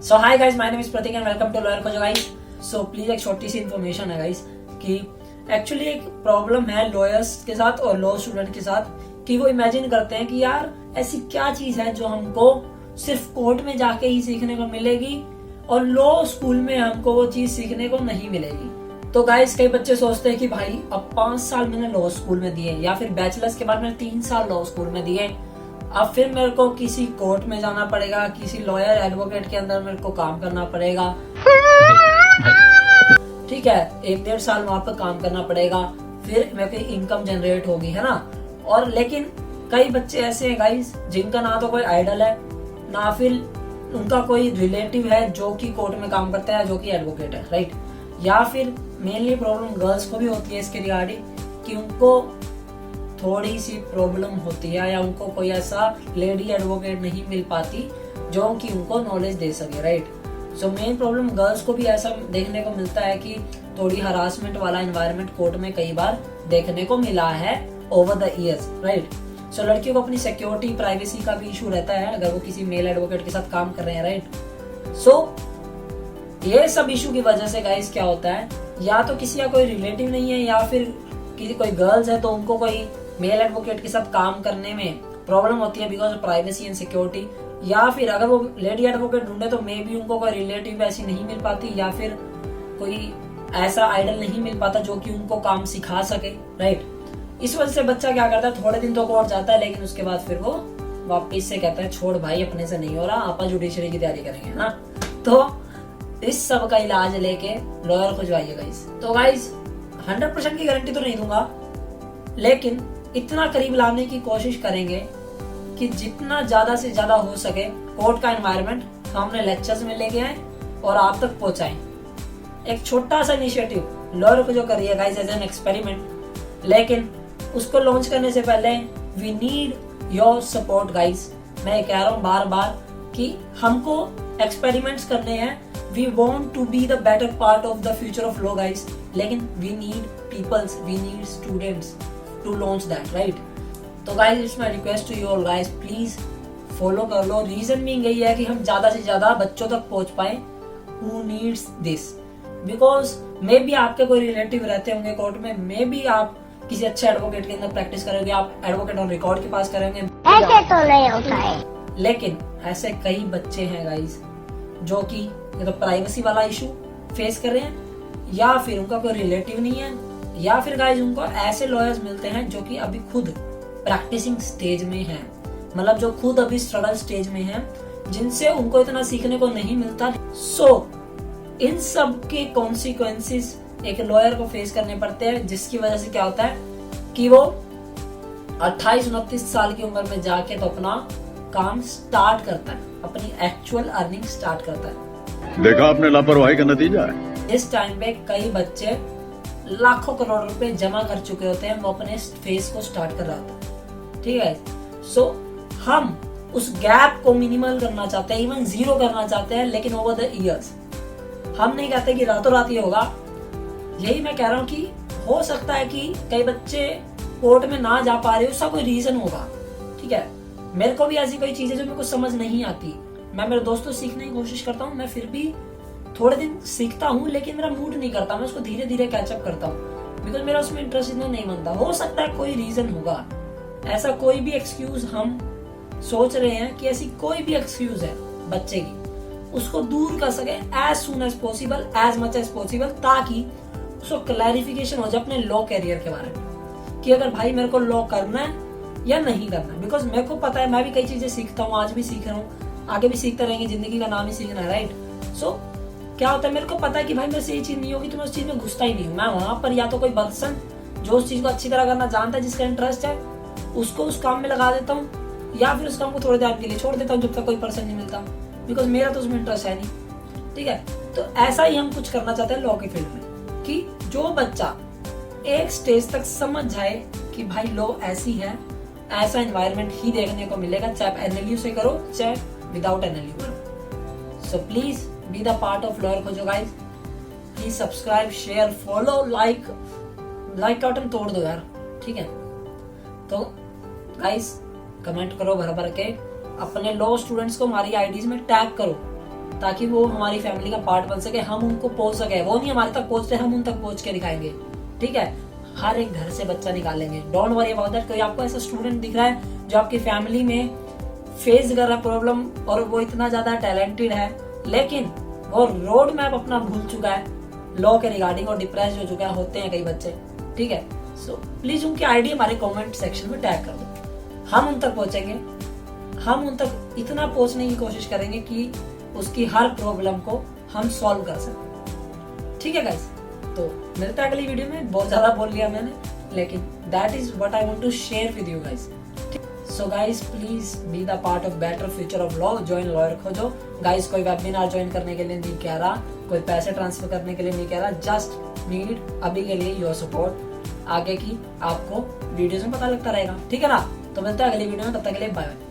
So hi guys, my name is Prateek and welcome to Lawyer Khojo guys. So please एक छोटी सी information है guys कि एक्चुअली एक प्रॉब्लम है लॉयर्स के साथ और लॉ स्टूडेंट के साथ कि वो इमेजिन करते हैं कि यार ऐसी क्या चीज है जो हमको सिर्फ कोर्ट में जाके ही सीखने को मिलेगी और लॉ स्कूल में हमको वो चीज सीखने को नहीं मिलेगी। तो गाइस कई बच्चे सोचते हैं कि भाई अब 5 साल मैंने लॉ स्कूल में दिए या फिर बैचलर्स के बाद मैंने 3 साल लॉ स्कूल में दिए, अब फिर मेरे को किसी कोर्ट में जाना पड़ेगा, किसी लॉयर एडवोकेट के अंदर मेरे को काम करना पड़ेगा। ठीक है, 1-1.5 साल वहां पर काम करना पड़ेगा, फिर मेरे को इनकम जनरेट होगी, है ना। और लेकिन कई बच्चे ऐसे हैं गाइस जिनका ना तो कोई आइडल है ना फिर उनका कोई रिलेटिव है जो कि कोर्ट में काम करता है, जो कि एडवोकेट है, राइट। या फिर मेनली प्रॉब्लम गर्ल्स को भी होती है इसके रिगार्डिंग कि उनको थोड़ी सी प्रॉब्लम होती है या उनको कोई ऐसा लेडी एडवोकेट नहीं मिल पाती जो कि उनको नॉलेज दे सके, right. So main problem girls को भी ऐसा देखने को मिलता है कि थोड़ी हरासमेंट वाला एनवायरनमेंट कोर्ट में कई बार देखने को मिला है ओवर द ईयर्स, राइट। सो लड़कियों को अपनी सिक्योरिटी प्राइवेसी का भी इशू रहता है अगर वो किसी मेल एडवोकेट के साथ काम कर रहे हैं, राइट। सो ये सब इशू की वजह से गाइस क्या होता है, या तो किसी का कोई रिलेटिव नहीं है या फिर किसी कोई गर्ल्स है तो उनको कोई मेल एडवोकेट के साथ काम करने में प्रॉब्लम होती है because of privacy and security, या फिर अगर वो लेडी एडवोकेट ढूंढे तो मे बी उनको कोई रिलेटिव ऐसी नहीं मिल पाती या फिर कोई ऐसा आइडल नहीं मिल पाता जो कि उनको काम सिखा सके, राइट। इस वजह से बच्चा क्या करता है, थोड़े दिन तो कोर्ट जाता है लेकिन उसके बाद फिर वो वापिस से कहता है छोड़ भाई अपने से नहीं हो रहा, आपा जुडिशरी की तैयारी करेंगे ना। तो इस सब का इलाज लेके लॉयर खुजवाइए गाइस। तो गाइस 100% की गारंटी तो नहीं दूंगा लेकिन इतना करीब लाने की कोशिश करेंगे कि जितना ज्यादा से ज्यादा हो सके कोर्ट का एनवायरनमेंट हम अपने लेक्चर्स में लेके आए और आप तक पहुंचाएं। एक छोटा सा इनिशिएटिव लॉयर को जो करिए गाइस एज एन एक्सपेरिमेंट, लेकिन उसको लॉन्च करने से पहले we need your support guys. मैं कह रहा हूँ बार बार कि हमको एक्सपेरिमेंट्स करने हैं, we want to be the better part of the future of law guys, लेकिन we need peoples, we need students to launch that, right? तो guys it's my request to you all guys, please follow कर लो। Reason भी यही है कि हम ज्यादा से ज्यादा बच्चों तक पहुंच पाए who needs this, because may be आपके कोई रिलेटिव रहते होंगे कोर्ट में, मे बी आप किसी अच्छे एडवोकेट के अंदर प्रैक्टिस करोगे, आप एडवोकेट ऑन रिकॉर्ड के पास करेंगे, ऐसे तो नहीं होता है। लेकिन ऐसे कई बच्चे हैं गाइस जो कि या तो प्राइवेसी वाला इशू फेस कर रहे हैं या फिर उनका कोई रिलेटिव नहीं है या फिर गाइस उनको ऐसे लॉयर्स मिलते हैं जो कि अभी खुद प्रैक्टिसिंग स्टेज में हैं, मतलब जो खुद अभी स्ट्रगल स्टेज में हैं, जिनसे उनको इतना सीखने को नहीं मिलता। सो इन सब के कॉन्सिक्वेंसेस एक लॉयर को फेस करने पड़ते हैं, जिसकी वजह से क्या होता है कि वो 28-29 साल की उम्र में जाके तो अपना काम स्टार्ट करता है, अपनी एक्चुअल अर्निंग स्टार्ट करता है। देखा आपने लापरवाही का नतीजा है। इस टाइम पे कई बच्चे लाखों करोड़ रुपए जमा कर चुके होते हैं, वो अपने फेस को स्टार्ट कर रहा था, ठीक है। सो हम उस गैप को मिनिमल करना चाहते हैं, इवन 0 करना चाहते हैं, लेकिन ओवर द इयर्स हम नहीं कहते कि रातों रात ये होगा। यही मैं कह रहा हूँ कि हो सकता है कि कई बच्चे कोर्ट में ना जा पा रहे, उसका कोई रीजन होगा, ठीक है। मेरे को भी ऐसी कोई चीजें जो मेरे को समझ नहीं आती, मैं मेरे दोस्तों सीखने की कोशिश करता हूँ, मैं फिर भी थोड़े दिन सीखता हूँ लेकिन मेरा मूड नहीं करता, मैं उसको धीरे धीरे कैचअप करता हूँ बिकॉज मेरा उसमें इंटरेस्ट इतना नहीं बनता। हो सकता है कोई रीजन होगा, ऐसा कोई भी एक्सक्यूज हम सोच रहे हैं कि ऐसी कोई भी एक्सक्यूज है बच्चे की, उसको दूर कर सके as soon as possible, as much as possible, ताकि उसको क्लैरिफिकेशन हो जाए अपने लॉ कैरियर के बारे में कि अगर भाई मेरे को लॉ करना है या नहीं करना है। बिकॉज मेरे को पता है, मैं भी कई चीजें सीखता हूँ, आज भी सीख रहा हूँ, आगे भी सीखते रहेंगे, जिंदगी का नाम ही सीखना है, राइट। सो क्या होता है, मेरे को पता है कि भाई मेरे से ये चीज नहीं होगी तो मैं उस चीज में घुसता ही नहीं हूँ। मैं वहां पर या तो कोई पर्सन जो उस चीज को अच्छी तरह करना जानता है, जिसका इंटरेस्ट है, उसको उस काम में लगा देता हूँ, या फिर उस काम को थोड़ी देर के लिए छोड़ देता हूँ जब तक कोई पर्सन नहीं मिलता, बिकॉज मेरा तो उसमें इंटरेस्ट है नहीं, ठीक है। तो ऐसा ही हम कुछ करना चाहते हैं लॉ की फील्ड में कि जो बच्चा एक स्टेज तक समझ जाए कि भाई लॉ ऐसी है, ऐसा एनवायरनमेंट ही देखने को मिलेगा, चाहे एनएलयू से करो चाहे विदाउट एनएलयू करो। So please be the part of lawyer खोजो guys, please subscribe, share, follow, like का बटन तोड़ दो यार, ठीक है। तो गाइस कमेंट करो भर भर के, अपने लॉ स्टूडेंट्स को हमारी आईडीज में टैग करो ताकि वो हमारी फैमिली का पार्ट बन सके, हम उनको पहुंच सके। वो नहीं हमारे तक पहुंचते, हम उन तक पहुंच के दिखाएंगे। ठीक है, हर एक घर से बच्चा निकालेंगे, डोंट वरी अबाउट दैट। कोई आपको ऐसा स्टूडेंट दिख रहा है जो आपकी फैमिली में फेस कर रहा प्रॉब्लम और वो इतना ज्यादा टैलेंटेड है लेकिन वो रोड मैप अपना भूल चुका है लॉ के रिगार्डिंग और डिप्रेस हो चुका है, होते हैं कई बच्चे। ठीक है, सो प्लीज उनकी आईडी हमारे कमेंट सेक्शन में टैग कर दो, हम उन तक पहुंचेंगे। हम उन तक इतना पहुंचने की कोशिश करेंगे कि उसकी हर प्रॉब्लम को हम सॉल्व कर सकें। ठीक है गाइस, तो मिलता है अगली वीडियो में। बहुत ज्यादा बोल लिया मैंने, लेकिन that is what I want to share with you guys. So guys please be the part of better future of law, join Lawyer Khojo. Guys कोई वेबिनार ज्वाइन करने के लिए नहीं कह रहा, कोई पैसे ट्रांसफर करने के लिए नहीं कह रहा, जस्ट नीड अभी के लिए योर सपोर्ट। आगे की आपको वीडियोस में पता लगता रहेगा। ठीक है ना, तो मिलता है अगली वीडियो में, तब तक के लिए बाय बाय।